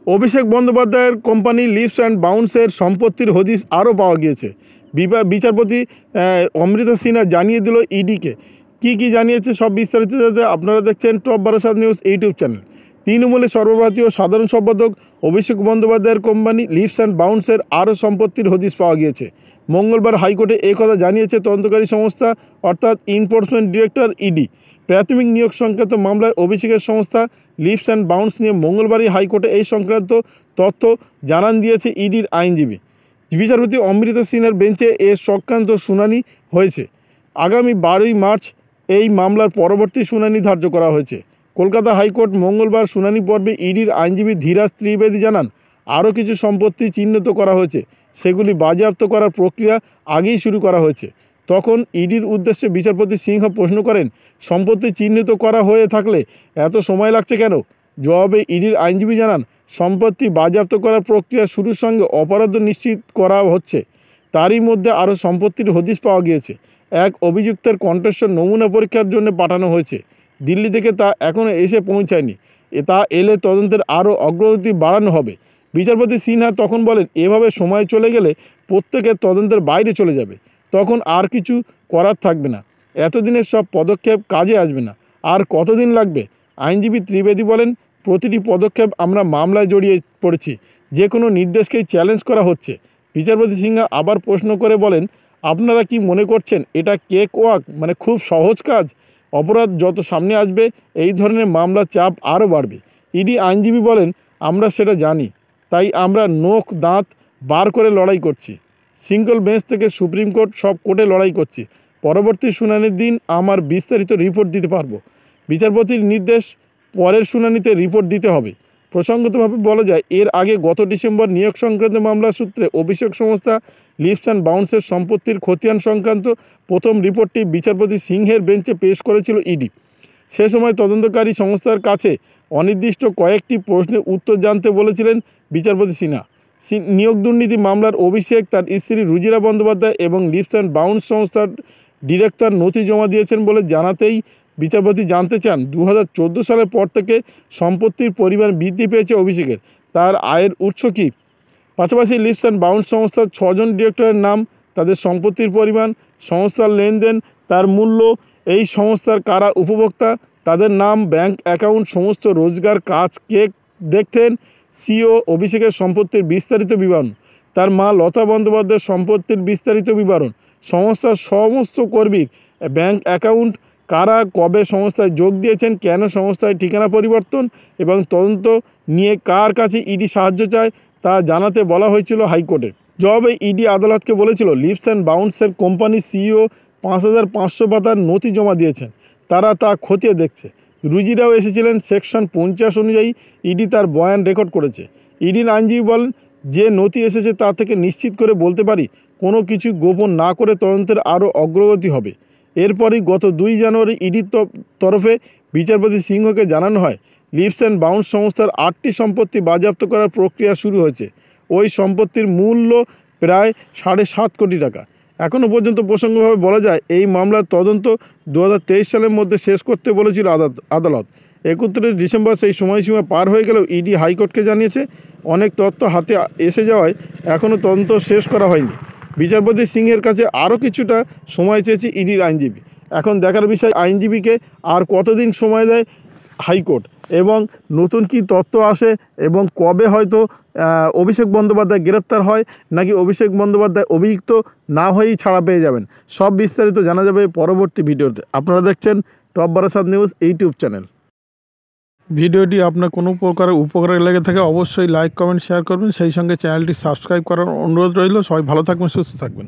অভিষেক বন্দ্যোপাধ্যায়ের company leaves and বাউন্সের সম্পত্তির হদিশ আরও পাওয়া গিয়েছে। বিচারপতি অমৃতা সিনহা জানিয়ে দিল ইডিকে। কি জানিয়েছে সব বিস্তারিত জানতে আপনারা দেখছেন top Barasat news YouTube channel. তৃণমূলের সর্বভারতীয় সাধারণ সম্পাদক অভিষেক বন্দ্যোপাধ্যায়ের কোম্পানি লিভস অ্যান্ড বাউন্সের আরও সম্পত্তির হদিশ পাওয়া গিয়েছে। মঙ্গলবার হাইকোর্টে কথা জানিয়েছে তদন্তকারী সংস্থা অর্থাৎ এনফোর্সমেন্ট ডিরেক্টর ইডি। প্রাথমিক নিয়োগ সংক্রান্ত মামলায় অভিষেকের সংস্থা লিভস অ্যান্ড বাউন্স নিয়ে মঙ্গলবারই হাইকোর্টে এই সংক্রান্ত তথ্য জানান দিয়েছে ইডির আইনজীবী। বিচারপতি অমৃতা সিনহার বেঞ্চে এ সংক্রান্ত শুনানি হয়েছে। আগামী 12ই মার্চ এই মামলার পরবর্তী শুনানি ধার্য করা হয়েছে। কলকাতা হাইকোর্ট মঙ্গলবার শুনানি পর্বে ইডির আইনজীবী ধীরাজ ত্রিবেদী জানান, আরও কিছু সম্পত্তি চিহ্নিত করা হয়েছে, সেগুলি বাজেয়াপ্ত করার প্রক্রিয়া আগেই শুরু করা হয়েছে। তখন ইডির উদ্দেশ্যে বিচারপতি সিংহ প্রশ্ন করেন, সম্পত্তি চিহ্নিত করা হয়ে থাকলে এত সময় লাগছে কেন? জবাবে ইডির আইনজীবী জানান, সম্পত্তি বাজেয়াপ্ত করার প্রক্রিয়া শুরুর সঙ্গে অপরাধ নিশ্চিত করা হচ্ছে। তারই মধ্যে আরও সম্পত্তির হদিশ পাওয়া গিয়েছে। এক অভিযুক্তের কণ্ঠস্বর নমুনা পরীক্ষার জন্য পাঠানো হয়েছে। দিল্লি থেকে তা এখনও এসে পৌঁছায়নি। তা এলে তদন্তের আরও অগ্রগতি বাড়ানো হবে। বিচারপতি সিনহা তখন বলেন, এভাবে সময় চলে গেলে প্রত্যেকের তদন্তের বাইরে চলে যাবে, তখন আর কিছু করার থাকবে না। এতদিনের সব পদক্ষেপ কাজে আসবে না। আর কতদিন লাগবে? আইনজীবী ত্রিবেদী বলেন, প্রতিটি পদক্ষেপ আমরা মামলায় জড়িয়ে পড়েছি, যে কোনো নির্দেশকেই চ্যালেঞ্জ করা হচ্ছে। বিচারপতি সিনহা আবার প্রশ্ন করে বলেন, আপনারা কি মনে করছেন এটা কেক ওয়াক, মানে খুব সহজ কাজ? অপরাধ যত সামনে আসবে এই ধরনের মামলার চাপ আরও বাড়বে। ইডি আইনজীবী বলেন, আমরা সেটা জানি, তাই আমরা নখ দাঁত বার করে লড়াই করছি। সিঙ্গল বেঞ্চ থেকে সুপ্রিম কোর্ট সব কোর্টে লড়াই করছি। পরবর্তী শুনানির দিন আমার বিস্তারিত রিপোর্ট দিতে পারবো। বিচারপতির নির্দেশ, পরের শুনানিতে রিপোর্ট দিতে হবে। প্রসঙ্গতভাবে বলা যায়, এর আগে গত ডিসেম্বর নিয়োগ সংক্রান্ত মামলা সূত্রে অভিষেক সংস্থা লিভস অ্যান্ড বাউন্সের সম্পত্তির খতিয়ান সংক্রান্ত প্রথম রিপোর্টটি বিচারপতি সিংহের বেঞ্চে পেশ করেছিল ইডি। সে সময় তদন্তকারী সংস্থার কাছে অনির্দিষ্ট কয়েকটি প্রশ্নের উত্তর জানতে বলেছিলেন বিচারপতি সিনহা। নিয়োগ দুর্নীতি মামলার অভিষেক, তার স্ত্রী রুজিরা বন্দ্যোপাধ্যায় এবং লিভস অ্যান্ড বাউন্স সংস্থার ডিরেক্টর নথি জমা দিয়েছেন বলে জানাতেই বিচারপতি জানতে চান, 2014 সালের পর থেকে সম্পত্তির পরিমাণ বৃদ্ধি পেয়েছে অভিষেকের। তার আয়ের উৎস কী? পাশাপাশি লিভস অ্যান্ড বাউন্স সংস্থার 6 জন ডিরেক্টরের নাম, তাদের সম্পত্তির পরিমাণ, সংস্থার লেনদেন, তার মূল্য, এই সংস্থার কারা উপভোক্তা, তাদের নাম, ব্যাংক অ্যাকাউন্ট, সমস্ত রোজগার, কাজ কে দেখতেন, সিও অভিষেকের সম্পত্তির বিস্তারিত বিবরণ, তার মা লতা বন্দ্যোপাধ্যায়ের সম্পত্তির বিস্তারিত বিবরণ, সংস্থার সমস্ত কর্মীর ব্যাংক অ্যাকাউন্ট, কারা কবে সংস্থায় যোগ দিয়েছেন, কেন সংস্থায় ঠিকানা পরিবর্তন এবং তদন্ত নিয়ে কার কাছে ইডি সাহায্য চায় তা জানাতে বলা হয়েছিল হাইকোর্টে। জবাবে ইডি আদালতকে বলেছিল, লিভস অ্যান্ড বাউন্সের কোম্পানি সিইও 5500 পাতার নথি জমা দিয়েছেন, তারা তা খতিয়ে দেখছে। রুজিরাও এসেছিলেন। সেকশন 50 অনুযায়ী ইডি তার বয়ান রেকর্ড করেছে। ইডির আইনজীবী বলেন, যে নথি এসেছে তা থেকে নিশ্চিত করে বলতে পারি, কোনো কিছু গোপন না করে তদন্তের আরও অগ্রগতি হবে। এরপরই গত 2 জানুয়ারি ইডির তরফে বিচারপতি সিংহকে জানানো হয়, লিভস অ্যান্ড বাউন্স সংস্থার 8টি সম্পত্তি বাজেয়াপ্ত করার প্রক্রিয়া শুরু হয়েছে। ওই সম্পত্তির মূল্য প্রায় 7.5 কোটি টাকা। এখনও পর্যন্ত প্রসঙ্গভাবে বলা যায়, এই মামলার তদন্ত 2023 সালের মধ্যে শেষ করতে বলেছিল আদালত। 31 ডিসেম্বর সেই সময়সীমা পার হয়ে গেলেও ইডি হাইকোর্টকে জানিয়েছে, অনেক তথ্য হাতে এসে যাওয়ায় এখনও তদন্ত শেষ করা হয়নি। বিচারপতি সিংহের কাছে আরও কিছুটা সময় চেয়েছে ইডির আইনজীবী। এখন দেখার বিষয়, আইনজীবীকে আর কতদিন সময় দেয় হাইকোর্ট এবং নতুন কি তথ্য আসে এবং কবে হয়তো অভিষেক বন্দ্যোপাধ্যায় গ্রেপ্তার হয়, নাকি অভিষেক বন্দ্যোপাধ্যায় অভিযুক্ত না হয়েই ছাড়া পেয়ে যাবেন, সব বিস্তারিত জানা যাবে পরবর্তী ভিডিওতে। আপনারা দেখছেন top Barasat news YouTube channel. ভিডিওটি আপনার কোনো প্রকারের উপকারে লেগে থাকে অবশ্যই লাইক, কমেন্ট, শেয়ার করবেন। সেই সঙ্গে চ্যানেলটি সাবস্ক্রাইব করার অনুরোধ রইল। সবাই ভালো থাকবেন, সুস্থ থাকবেন।